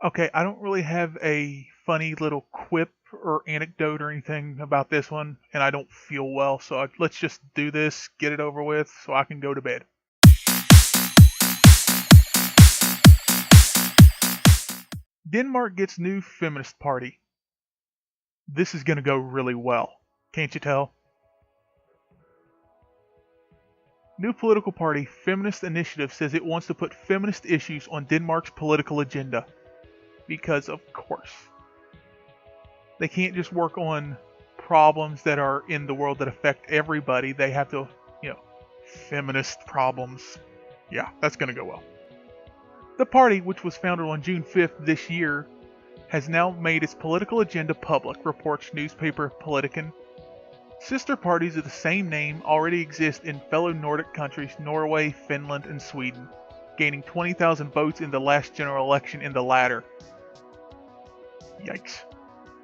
Okay, I don't really have a funny little quip or anecdote or anything about this one, and I don't feel well, so let's just do this, get it over with, so I can go to bed. Denmark gets new feminist party. This is going to go really well. Can't you tell? New political party Feminist Initiative says it wants to put feminist issues on Denmark's political agenda. Because of course. They can't just work on problems that are in the world that affect everybody. They have to, feminist problems. Yeah, that's going to go well. The party, which was founded on June 5th this year, has now made its political agenda public, reports newspaper Politiken. Sister parties of the same name already exist in fellow Nordic countries Norway, Finland, and Sweden, gaining 20,000 votes in the last general election in the latter. Yikes.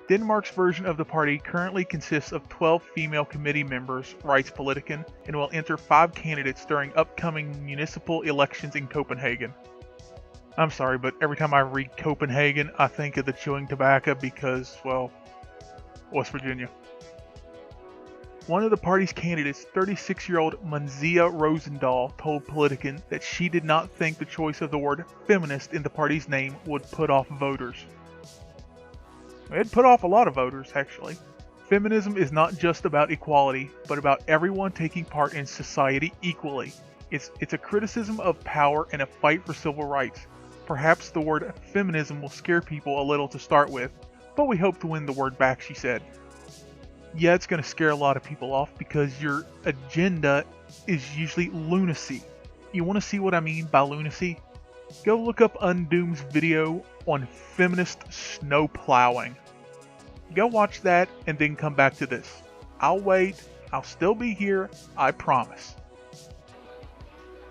Denmark's version of the party currently consists of 12 female committee members, writes Politiken, and will enter 5 candidates during upcoming municipal elections in Copenhagen. I'm sorry, but every time I read Copenhagen, I think of the chewing tobacco because, well, West Virginia. One of the party's candidates, 36-year-old Munzia Rosendahl, told Politiken that she did not think the choice of the word feminist in the party's name would put off voters. It put off a lot of voters, actually. Feminism is not just about equality, but about everyone taking part in society equally. It's a criticism of power and a fight for civil rights. Perhaps the word feminism will scare people a little to start with, but we hope to win the word back, she said. Yeah, it's going to scare a lot of people off because your agenda is usually lunacy. You want to see what I mean by lunacy? Go look up Undoom's video on feminist snow plowing. Go watch that and then come back to this. I'll wait. I'll still be here. I promise.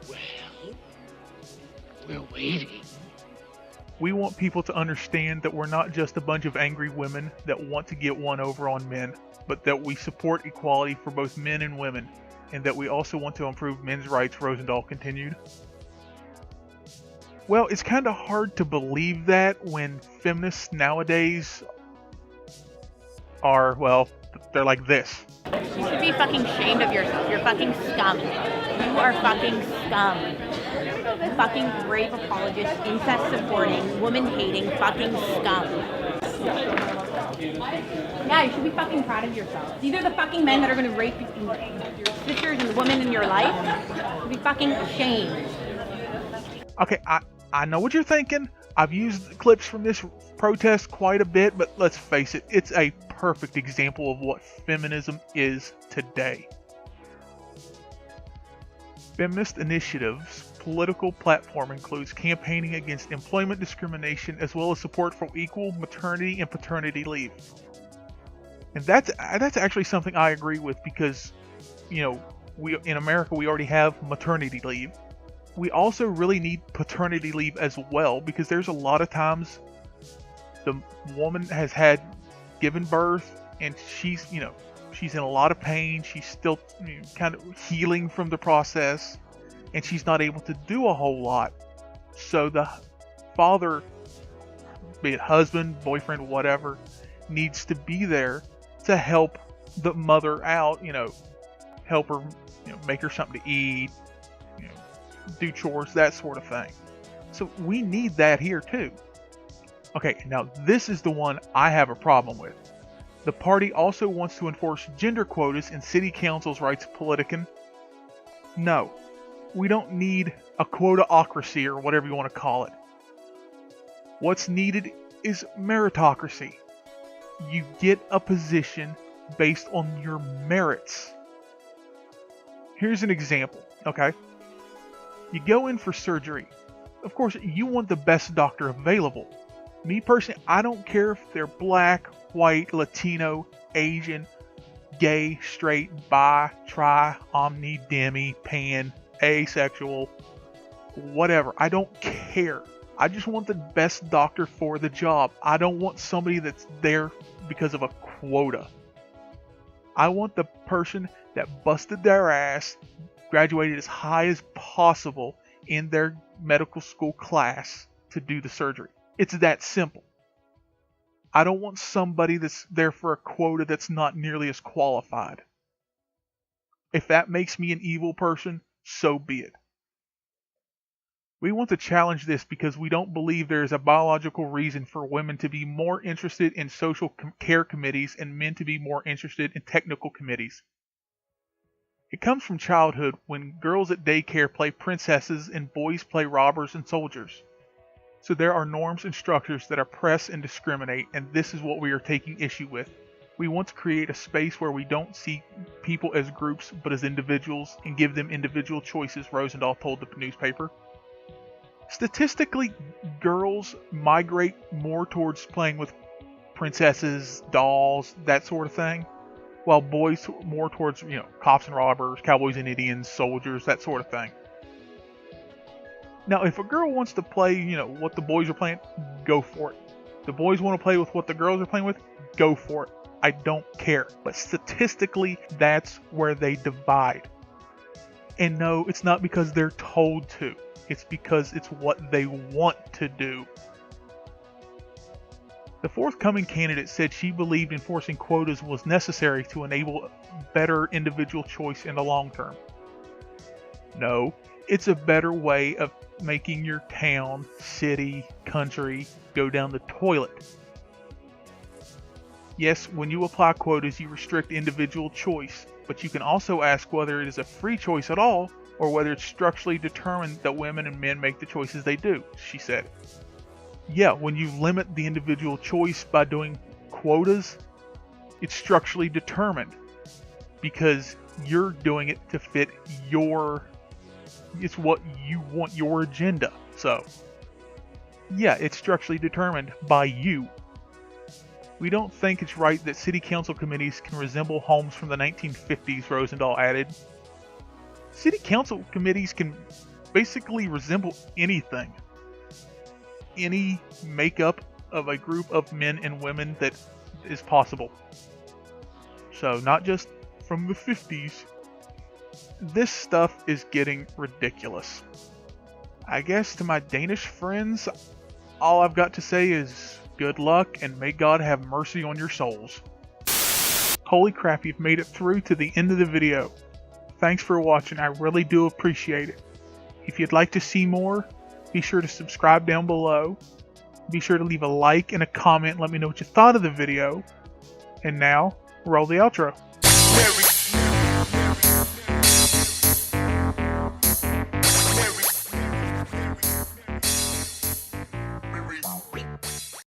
Well, we're waiting. We want people to understand that we're not just a bunch of angry women that want to get one over on men, but that we support equality for both men and women, and that we also want to improve men's rights, Rosendahl continued. Well, it's kind of hard to believe that when feminists nowadays are, well, they're like this. You should be fucking ashamed of yourself. You're fucking scum. You are fucking scum. Fucking rape apologist, incest supporting, woman hating, fucking scum. Yeah, you should be fucking proud of yourself. These are the fucking men that are gonna rape your sisters and the women in your life. You should be fucking ashamed. Okay, I know what you're thinking. I've used clips from this protest quite a bit, but let's face it, it's a perfect example of what feminism is today. Feminist Initiative's political platform includes campaigning against employment discrimination as well as support for equal maternity and paternity leave. And that's actually something I agree with because, we in America we already have maternity leave. We also really need paternity leave as well because there's a lot of times the woman has given birth and she's in a lot of pain. She's still kind of healing from the process and she's not able to do a whole lot. So the father, be it husband, boyfriend, whatever, needs to be there to help the mother out, help her, make her something to eat, do chores, that sort of thing. So we need that here too. Okay, now this is the one I have a problem with. The party also wants to enforce gender quotas in city councils, writes Politiken. No, we don't need a quotaocracy or whatever you want to call it. What's needed is meritocracy. You get a position based on your merits. Here's an example, okay? You go in for surgery. Of course, you want the best doctor available. Me personally, I don't care if they're black, white, Latino, Asian, gay, straight, bi, tri, omni, demi, pan, asexual, whatever. I don't care. I just want the best doctor for the job. I don't want somebody that's there because of a quota. I want the person that busted their ass, graduated as high as possible in their medical school class to do the surgery. It's that simple. I don't want somebody that's there for a quota that's not nearly as qualified. If that makes me an evil person, so be it. We want to challenge this because we don't believe there is a biological reason for women to be more interested in social care committees and men to be more interested in technical committees. It comes from childhood when girls at daycare play princesses and boys play robbers and soldiers. So there are norms and structures that oppress and discriminate, and this is what we are taking issue with. We want to create a space where we don't see people as groups but as individuals and give them individual choices, Rosendahl told the newspaper. Statistically, girls migrate more towards playing with princesses, dolls, that sort of thing, while boys more towards, cops and robbers, cowboys and Indians, soldiers, that sort of thing. Now, if a girl wants to play, what the boys are playing, go for it. The boys want to play with what the girls are playing with, go for it. I don't care. But statistically, that's where they divide. And no, it's not because they're told to. It's because it's what they want to do. The forthcoming candidate said she believed enforcing quotas was necessary to enable better individual choice in the long term. No, it's a better way of making your town, city, country go down the toilet. Yes, when you apply quotas, you restrict individual choice, but you can also ask whether it is a free choice at all or whether it's structurally determined that women and men make the choices they do, she said. Yeah, when you limit the individual choice by doing quotas, it's structurally determined because you're doing it to fit it's what you want, your agenda. So, yeah, it's structurally determined by you. We don't think it's right that city council committees can resemble homes from the 1950s, Rosendahl added. City council committees can basically resemble anything. Any makeup of a group of men and women that is possible. So, not just from the 50s. This stuff is getting ridiculous. I guess to my Danish friends, all I've got to say is good luck and may God have mercy on your souls. Holy crap, you've made it through to the end of the video. Thanks for watching, I really do appreciate it. If you'd like to see more, be sure to subscribe down below. Be sure to leave a like and a comment and let me know what you thought of the video. And now, roll the outro.